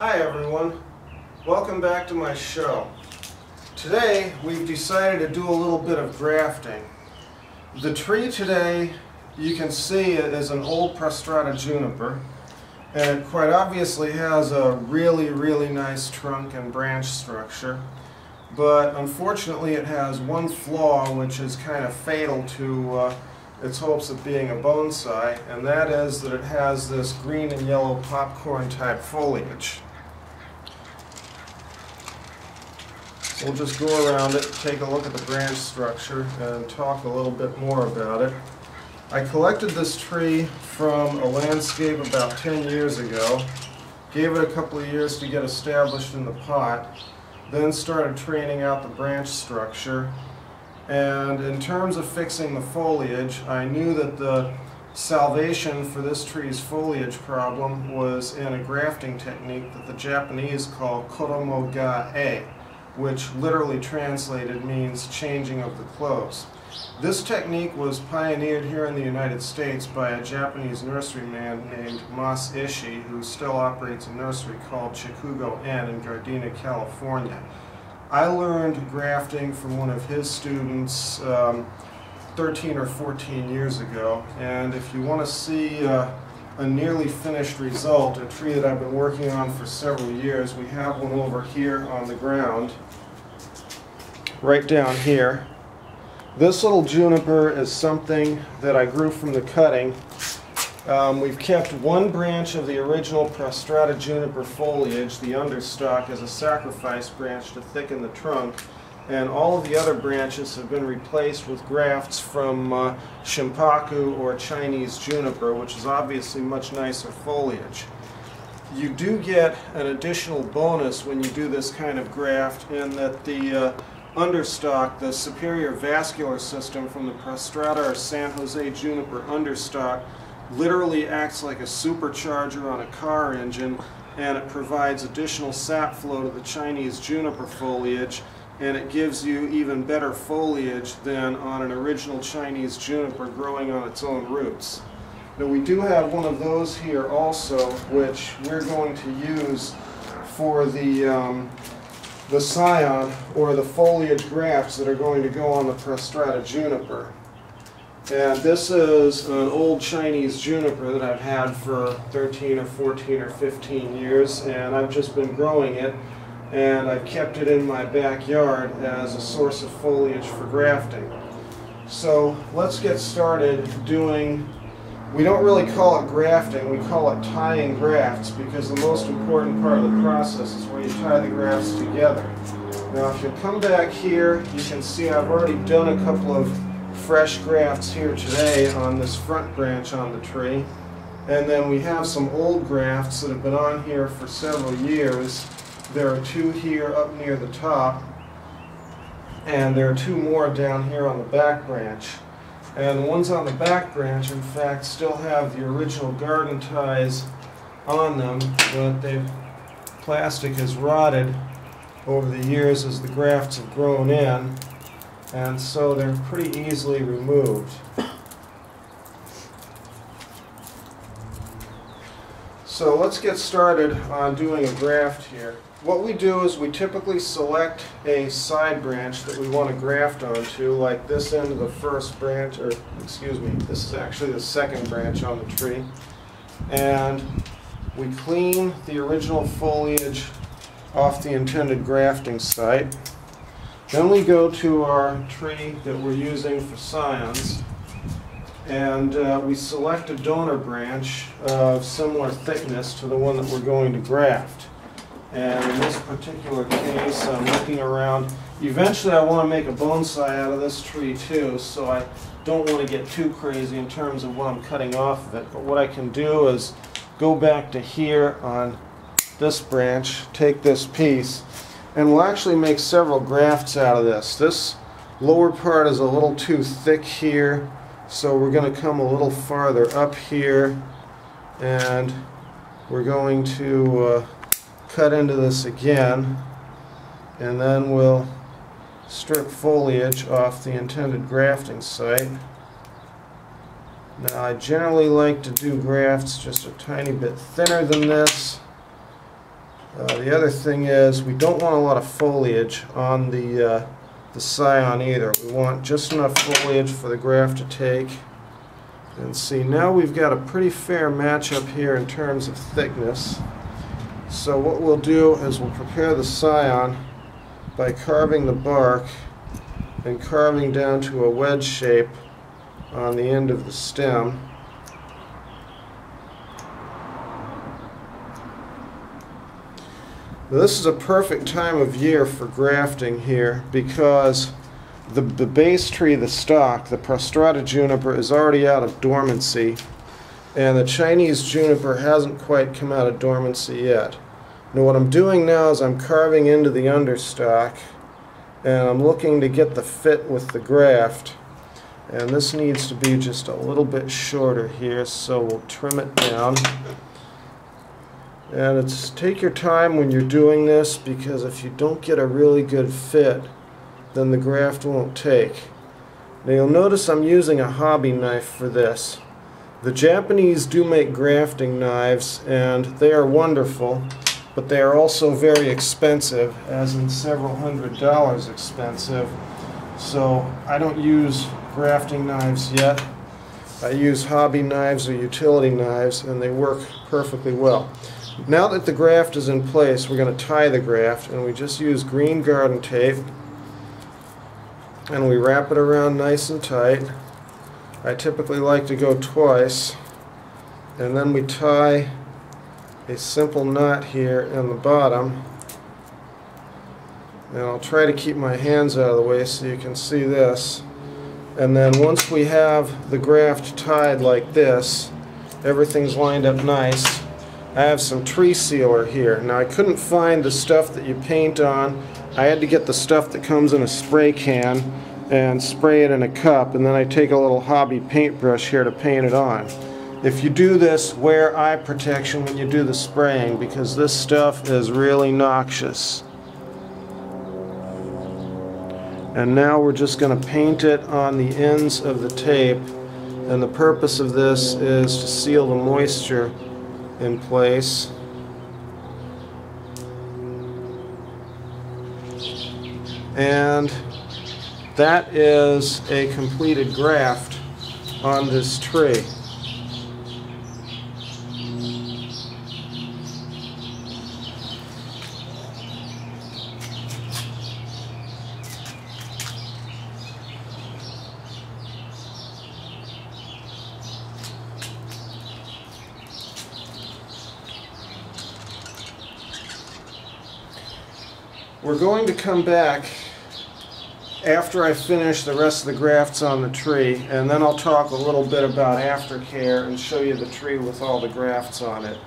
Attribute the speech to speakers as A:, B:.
A: Hi everyone, welcome back to my show. Today we've decided to do a little bit of grafting. The tree today, you can see it is an old prostrata juniper, and it quite obviously has a really nice trunk and branch structure, but unfortunately it has one flaw which is kind of fatal to its hopes of being a bonsai, and that is that it has this green and yellow popcorn type foliage. So we'll just go around it, take a look at the branch structure, and talk a little bit more about it. I collected this tree from a landscape about 10 years ago, gave it a couple of years to get established in the pot, then started training out the branch structure. And in terms of fixing the foliage, I knew that the salvation for this tree's foliage problem was in a grafting technique that the Japanese call koromo ga e, which literally translated means changing of the clothes. This technique was pioneered here in the United States by a Japanese nurseryman named Mas Ishii, who still operates a nursery called Chikugo Inn in Gardena, California. I learned grafting from one of his students 13 or 14 years ago, and if you want to see a nearly finished result, a tree that I've been working on for several years, we have one over here on the ground, right down here. This little juniper is something that I grew from the cutting. We've kept one branch of the original prostrata juniper foliage, the understock, as a sacrifice branch to thicken the trunk, and all of the other branches have been replaced with grafts from shimpaku or Chinese juniper, which is obviously much nicer foliage. You do get an additional bonus when you do this kind of graft in that the understock, the superior vascular system from the prostrata or San Jose juniper understock, literally acts like a supercharger on a car engine, and it provides additional sap flow to the Chinese juniper foliage, and it gives you even better foliage than on an original Chinese juniper growing on its own roots. Now we do have one of those here also, which we're going to use for the scion, or the foliage grafts that are going to go on the prostrata juniper. And this is an old Chinese juniper that I've had for 13 or 14 or 15 years, and I've just been growing it, and I've kept it in my backyard as a source of foliage for grafting. So let's get started doing, we don't really call it grafting, we call it tying grafts, because the most important part of the process is where you tie the grafts together. Now if you come back here, you can see I've already done a couple of fresh grafts here today on this front branch on the tree, and then we have some old grafts that have been on here for several years. There are two here up near the top, and there are two more down here on the back branch. And the ones on the back branch, in fact, still have the original garden ties on them, but the plastic has rotted over the years as the grafts have grown in, and so they're pretty easily removed. So let's get started on doing a graft here. What we do is we typically select a side branch that we want to graft onto, like this end of the first branch, or excuse me, this is actually the second branch on the tree. And we clean the original foliage off the intended grafting site. Then we go to our tree that we're using for scions, and we select a donor branch of similar thickness to the one that we're going to graft. And in this particular case, I'm looking around. Eventually I want to make a bonsai out of this tree too, so I don't want to get too crazy in terms of what I'm cutting off of it. But what I can do is go back to here on this branch, take this piece, and we'll actually make several grafts out of this. This lower part is a little too thick here, so we're going to come a little farther up here, and we're going to cut into this again, and then we'll strip foliage off the intended grafting site. Now I generally like to do grafts just a tiny bit thinner than this, The other thing is we don't want a lot of foliage on the scion either. We want just enough foliage for the graft to take. And see, now we've got a pretty fair matchup here in terms of thickness. So what we'll do is we'll prepare the scion by carving the bark and carving down to a wedge shape on the end of the stem. Now, this is a perfect time of year for grafting here because the base tree, the stock, the prostrata juniper, is already out of dormancy, and the Chinese juniper hasn't quite come out of dormancy yet. Now what I'm doing now is I'm carving into the understock, and I'm looking to get the fit with the graft. And this needs to be just a little bit shorter here, so we'll trim it down. And take your time when you're doing this, because if you don't get a really good fit, then the graft won't take. Now you'll notice I'm using a hobby knife for this. The Japanese do make grafting knives, and they are wonderful, but they are also very expensive, as in several $100s expensive. So I don't use grafting knives yet. I use hobby knives or utility knives, and they work perfectly well. Now that the graft is in place, we're going to tie the graft, and we just use green garden tape, and we wrap it around nice and tight. I typically like to go twice, and then we tie a simple knot here in the bottom, and I'll try to keep my hands out of the way so you can see this. And then once we have the graft tied like this, everything's lined up nice. I have some tree sealer here. Now I couldn't find the stuff that you paint on. I had to get the stuff that comes in a spray can and spray it in a cup, and then I take a little hobby paintbrush here to paint it on. If you do this, wear eye protection when you do the spraying, because this stuff is really noxious. And now we're just going to paint it on the ends of the tape, and the purpose of this is to seal the moisture in place. And that is a completed graft on this tree. We're going to come back after I finish the rest of the grafts on the tree, and then I'll talk a little bit about aftercare and show you the tree with all the grafts on it.